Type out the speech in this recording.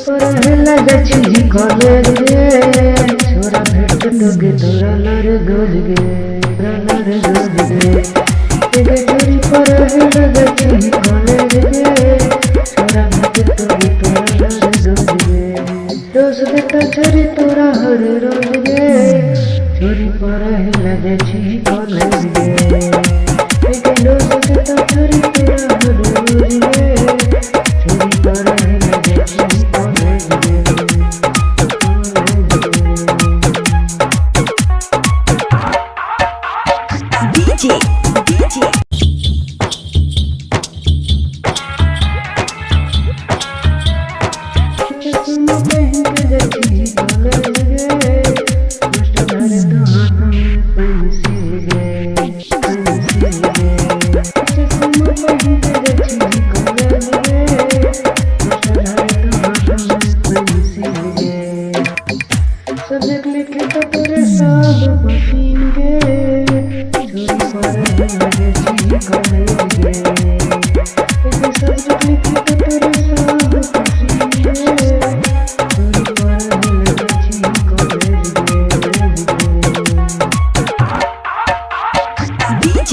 লাগেছি college গে ছোরা ভেট তোকে তোরা লড় গোজ গে লড় গোজ গে এগে চুরি পরে লাগেছি কলেজ গে ছোরা ভেট তোকে তোরা লড় গোজ গে দোষ দেতা চুরি তোরা হর রোজ গে চুরি পরে লাগেছি কলেজ গে এগে দোষ দেতা চুরি তোরা হর রোজ গে চুরি পরে লাগেছি DJ सब्जेक्ट लिखे तो तेरे सब मशीन गे चोरी पर लगे छी कॉलेज गे एक सब्जेक्ट लिखे तो तेरे सब मशीन गे चोरी पर लगे छी कॉलेज गे DJ